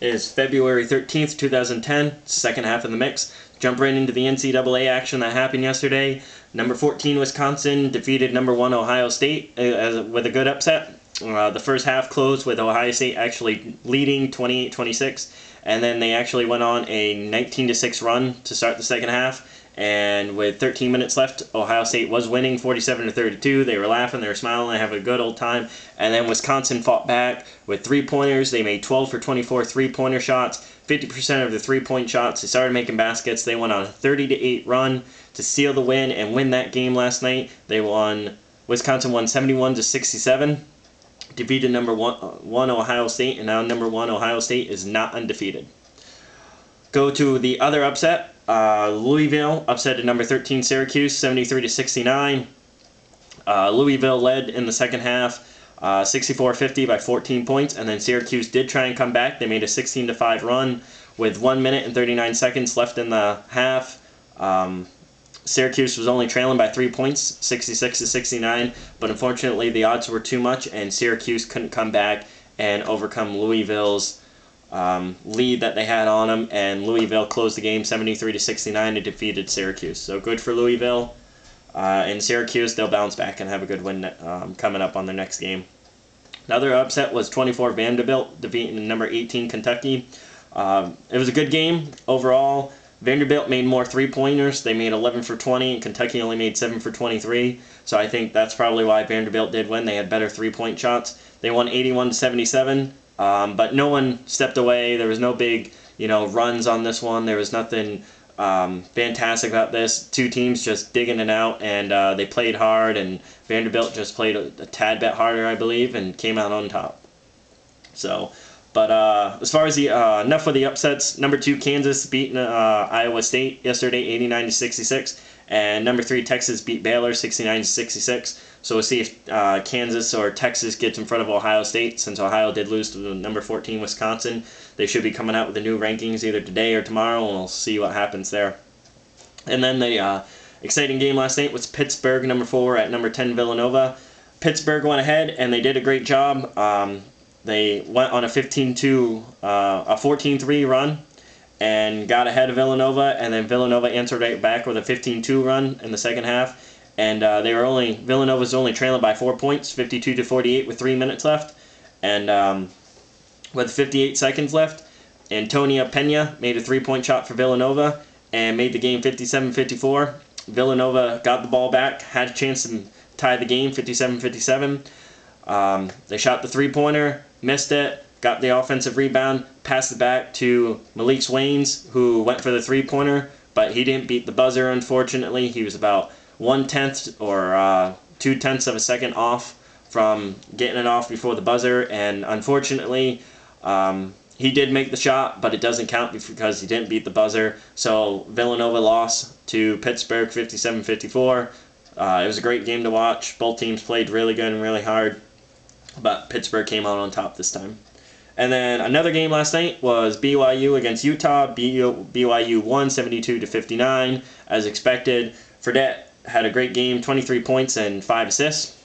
It is February 13th, 2010, second half of the mix. Jump right into the NCAA action that happened yesterday. Number 14 Wisconsin defeated number 1 Ohio State with a good upset. The first half closed with Ohio State actually leading 28-26, and then they actually went on a 19-6 run to start the second half. And with 13 minutes left, Ohio State was winning 47-32. They were laughing, they were smiling, they having a good old time. And then Wisconsin fought back with three-pointers. They made 12 for 24 three-pointer shots, 50% of the three-point shots. They started making baskets. They went on a 30-8 run to seal the win and win that game last night. Wisconsin won 71-67. Defeated number one Ohio State, and now number 1 Ohio State is not undefeated. Go to the other upset. Louisville upset number 13 Syracuse 73-69. Louisville led in the second half 64-50 by 14 points, and then Syracuse did try and come back. They made a 16-5 run with 1 minute and 39 seconds left in the half. Syracuse was only trailing by 3 points, 66-69, but unfortunately the odds were too much, and Syracuse couldn't come back and overcome Louisville's lead that they had on them, and Louisville closed the game 73-69 and defeated Syracuse. So good for Louisville. And Syracuse, they'll bounce back and have a good win coming up on their next game. Another upset was 24 Vanderbilt defeating number 18 Kentucky. It was a good game overall. Vanderbilt made more three-pointers. They made 11 for 20, and Kentucky only made 7 for 23. So I think that's probably why Vanderbilt did win. They had better three-point shots. They won 81-77. But no one stepped away. There was no big, runs on this one. There was nothing fantastic about this. Two teams just digging it out, and they played hard, and Vanderbilt just played a tad bit harder, I believe, and came out on top. So, but as far as enough with the upsets, number 2 Kansas beat Iowa State yesterday 89-66, and number 3 Texas beat Baylor 69-66. So we'll see if Kansas or Texas gets in front of Ohio State. Since Ohio did lose to the number 14 Wisconsin, they should be coming out with the new rankings either today or tomorrow, and we'll see what happens there. And then the exciting game last night was Pittsburgh, number 4, at number 10 Villanova. Pittsburgh went ahead, and they did a great job. They went on a 14-3 run and got ahead of Villanova, and then Villanova answered right back with a 15-2 run in the second half. And Villanova was only trailing by 4 points, 52-48 with 3 minutes left. And with 58 seconds left, Antonia Pena made a 3-point shot for Villanova and made the game 57-54. Villanova got the ball back, had a chance to tie the game 57-57. They shot the three-pointer, missed it, got the offensive rebound, passed it back to Malik Swains, who went for the three-pointer, but he didn't beat the buzzer, unfortunately. He was about 1/10 or 2/10 of a second off from getting it off before the buzzer, and unfortunately he did make the shot, but it doesn't count because he didn't beat the buzzer. So Villanova lost to Pittsburgh 57-54. It was a great game to watch. Both teams played really good and really hard, but Pittsburgh came out on top this time. And then another game last night was BYU against Utah. BYU won 72-59 as expected. Fredette had a great game, 23 points and 5 assists,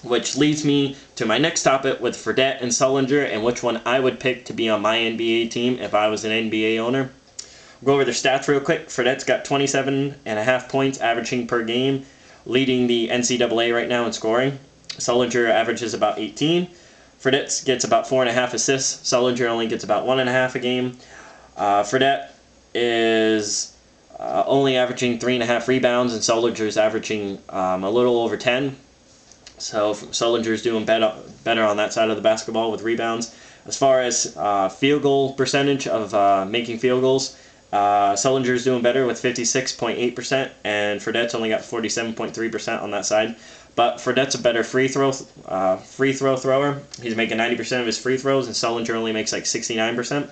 which leads me to my next topic with Fredette and Sullinger and which one I would pick to be on my NBA team if I was an NBA owner. We'll go over their stats real quick. Fredette's got 27.5 points averaging per game, leading the NCAA right now in scoring. Sullinger averages about 18. Fredette gets about 4.5 assists. Sullinger only gets about 1.5 a game. Fredette is only averaging 3.5 rebounds, and Sullinger's averaging a little over 10. So Sullinger's doing better on that side of the basketball with rebounds. As far as field goal percentage of making field goals, Sullinger's doing better with 56.8%, and Fredette's only got 47.3% on that side. But Fredette's a better free throw thrower. He's making 90% of his free throws, and Sullinger only makes like 69%.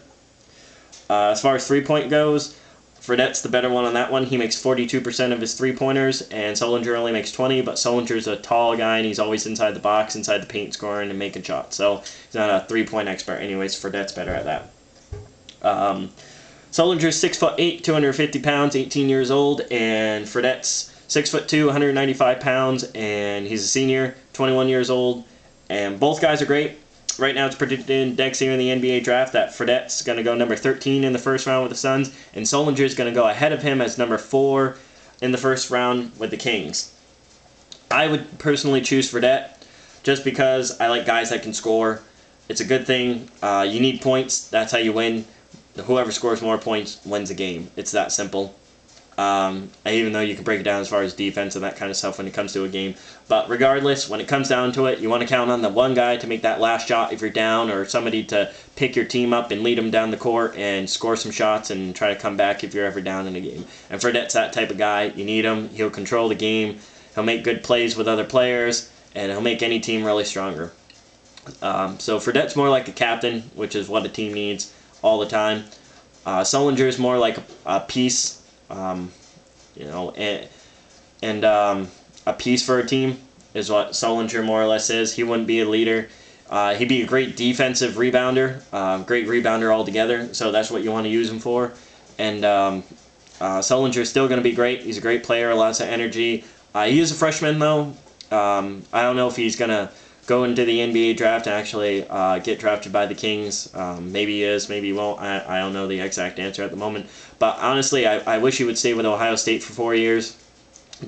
As far as three-point goes, Fredette's the better one on that one. He makes 42% of his three-pointers, and Sullinger only makes 20, but Sullinger's a tall guy, and he's always inside the box, inside the paint, scoring and making shots. So he's not a three-point expert anyways. Fredette's better at that. Sullinger's 6'8", 250 pounds, 18 years old, and Fredette's 6'2", 195 pounds, and he's a senior, 21 years old, and both guys are great. Right now it's predicted next year in the NBA draft that Fredette's going to go number 13 in the first round with the Suns, and Sullinger is going to go ahead of him as number 4 in the first round with the Kings. I would personally choose Fredette just because I like guys that can score. It's a good thing. You need points. That's how you win. Whoever scores more points wins the game. It's that simple. Even though you can break it down as far as defense and that kind of stuff when it comes to a game. But regardless, when it comes down to it, you want to count on the one guy to make that last shot if you're down, or somebody to pick your team up and lead them down the court and score some shots and try to come back if you're ever down in a game. And Fredette's that type of guy. You need him. He'll control the game. He'll make good plays with other players, and he'll make any team really stronger. So Fredette's more like a captain, which is what a team needs all the time. Sullinger is more like a piece. And a piece for a team is what Sullinger more or less is. He wouldn't be a leader. He'd be a great defensive rebounder, great rebounder altogether, so that's what you want to use him for. And Sullinger is still going to be great. He's a great player, lots of energy. He is a freshman, though. I don't know if he's going to go into the NBA draft and actually get drafted by the Kings. Maybe he is, maybe he won't. I don't know the exact answer at the moment. But honestly, I wish he would stay with Ohio State for 4 years,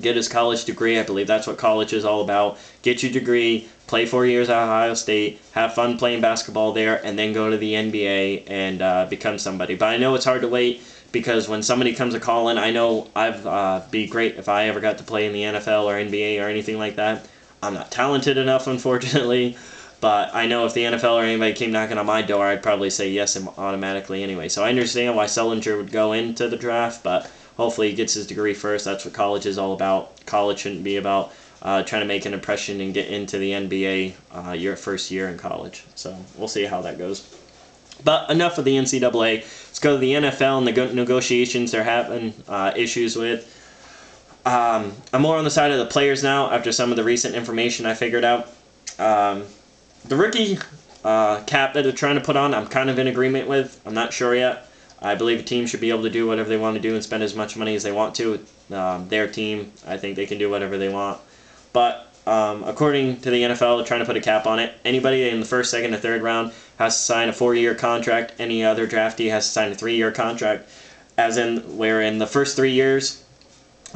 get his college degree. I believe that's what college is all about. Get your degree, play 4 years at Ohio State, have fun playing basketball there, and then go to the NBA and become somebody. But I know it's hard to wait, because when somebody comes a calling, I know I'd be great if I ever got to play in the NFL or NBA or anything like that. I'm not talented enough, unfortunately, but I know if the NFL or anybody came knocking on my door, I'd probably say yes automatically anyway. So I understand why Sullinger would go into the draft, but hopefully he gets his degree first. That's what college is all about. College shouldn't be about trying to make an impression and get into the NBA your first year in college. So we'll see how that goes. But enough of the NCAA. Let's go to the NFL and the negotiations they're having issues with. I'm more on the side of the players now after some of the recent information I figured out. The rookie cap that they're trying to put on, I'm kind of in agreement with. I'm not sure yet. I believe a team should be able to do whatever they want to do and spend as much money as they want to. Their team, I think they can do whatever they want. But according to the NFL, they're trying to put a cap on it. Anybody in the first, second, or third round has to sign a 4-year contract. Any other draftee has to sign a 3-year contract. As in, where in the first 3 years,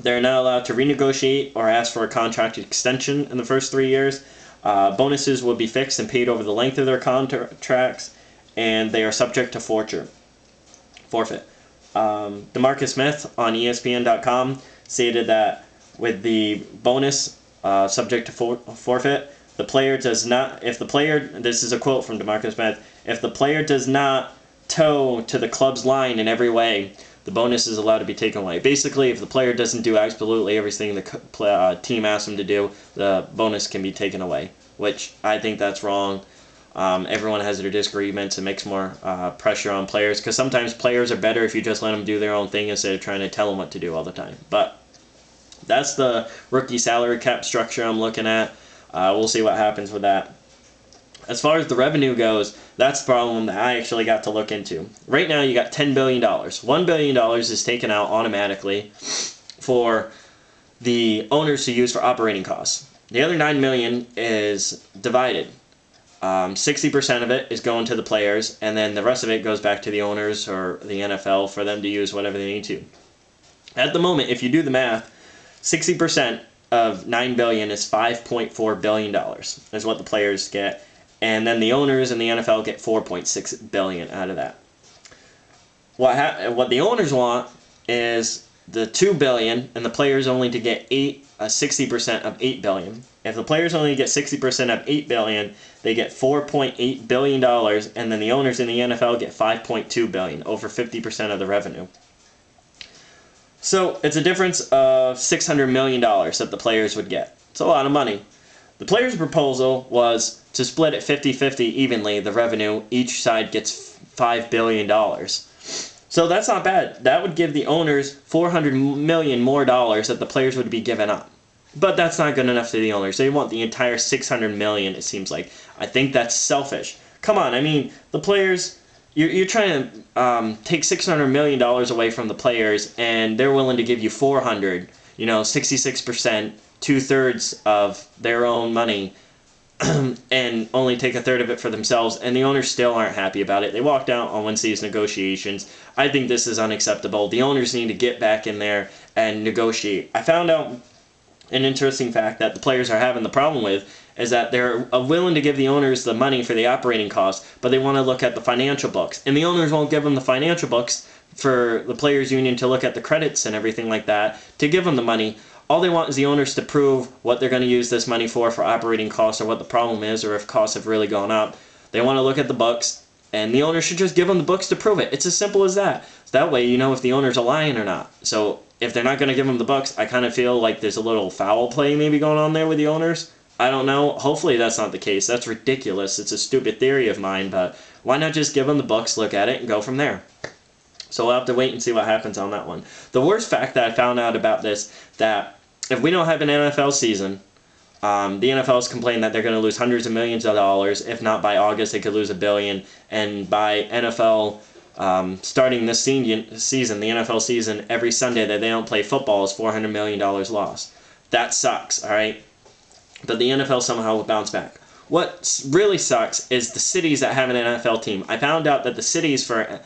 they're not allowed to renegotiate or ask for a contract extension in the first 3 years. Bonuses will be fixed and paid over the length of their contracts, and they are subject to forfeit. DeMarcus Smith on ESPN.com stated that with the bonus subject to forfeit, the player does not, if the player, this is a quote from DeMarcus Smith, if the player does not toe to the club's line in every way, the bonus is allowed to be taken away. Basically, if the player doesn't do absolutely everything the team asks him to do, the bonus can be taken away, which I think that's wrong. Everyone has their disagreements. It makes more pressure on players, because sometimes players are better if you just let them do their own thing instead of trying to tell them what to do all the time. But that's the rookie salary cap structure I'm looking at. We'll see what happens with that. As far as the revenue goes, that's the problem that I actually got to look into. Right now, you got $10 billion. $1 billion is taken out automatically for the owners to use for operating costs. The other $9 million is divided. 60% of it is going to the players, and then the rest of it goes back to the owners or the NFL for them to use whatever they need to. At the moment, if you do the math, 60% of $9 billion is $5.4 billion is what the players get. And then the owners and the NFL get $4.6 billion out of that. What the owners want is the $2 billion, and the players only to get 60% of $8 billion. If the players only get 60% of $8 billion, they get $4.8 billion, and then the owners in the NFL get $5.2 billion, over 50% of the revenue. So it's a difference of $600 million that the players would get. It's a lot of money. The players' proposal was to split it 50-50 evenly, the revenue. Each side gets $5 billion. So that's not bad. That would give the owners $400 million more dollars that the players would be giving up. But that's not good enough to the owners. They want the entire $600 million, it seems like. I think that's selfish. Come on, I mean, the players, you're trying to take $600 million away from the players, and they're willing to give you $400, 66%, 2/3 of their own money. and only take a third of it for themselves, and the owners still aren't happy about it. They walked out on Wednesday's negotiations. I think this is unacceptable. The owners need to get back in there and negotiate. I found out an interesting fact that the players are having the problem with is that they're willing to give the owners the money for the operating costs, but they want to look at the financial books. And the owners won't give them the financial books for the players' union to look at the credits and everything like that to give them the money. All they want is the owners to prove what they're going to use this money for operating costs, or what the problem is, or if costs have really gone up. They want to look at the books, and the owner should just give them the books to prove it. It's as simple as that. That way you know if the owners are lying or not. So if they're not going to give them the books, I kind of feel like there's a little foul play maybe going on there with the owners. I don't know. Hopefully that's not the case. That's ridiculous. It's a stupid theory of mine, but why not just give them the books, look at it, and go from there? So we'll have to wait and see what happens on that one. The worst fact that I found out about this, that if we don't have an NFL season, the NFL has complained that they're going to lose hundreds of millions of dollars. If not by August, they could lose $1 billion. And by NFL starting this season, the NFL season, every Sunday that they don't play football is $400 million lost. That sucks, all right? But the NFL somehow will bounce back. What really sucks is the cities that have an NFL team. I found out that the cities for,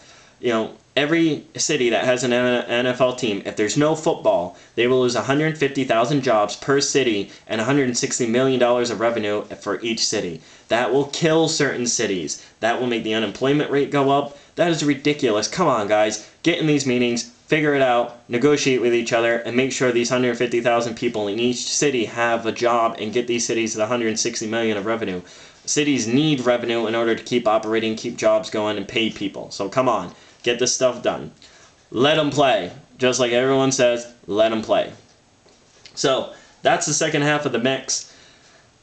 every city that has an NFL team, if there's no football, they will lose 150,000 jobs per city and $160 million of revenue for each city. That will kill certain cities. That will make the unemployment rate go up. That is ridiculous. Come on, guys. Get in these meetings, figure it out, negotiate with each other, and make sure these 150,000 people in each city have a job and get these cities to the $160 million of revenue. Cities need revenue in order to keep operating, keep jobs going, and pay people. So come on. Get this stuff done. Let them play. Just like everyone says, let them play. So, that's the second half of the mix.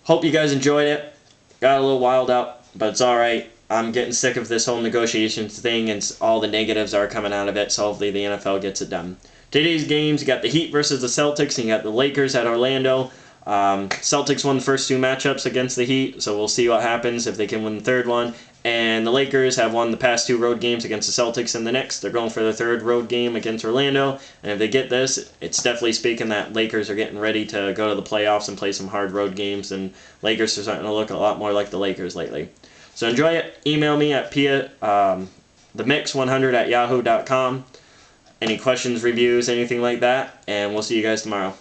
Hope you guys enjoyed it. Got a little wild out, but it's alright. I'm getting sick of this whole negotiations thing, and all the negatives are coming out of it, so hopefully the NFL gets it done. Today's games, you got the Heat versus the Celtics, and you got the Lakers at Orlando. Celtics won the first two matchups against the Heat, so we'll see what happens if they can win the third one. And the Lakers have won the past two road games against the Celtics and the Knicks. They're going for the third road game against Orlando. And if they get this, it's definitely speaking that Lakers are getting ready to go to the playoffs and play some hard road games. And Lakers are starting to look a lot more like the Lakers lately. So enjoy it. Email me at themix100100@yahoo.com. Any questions, reviews, anything like that. And we'll see you guys tomorrow.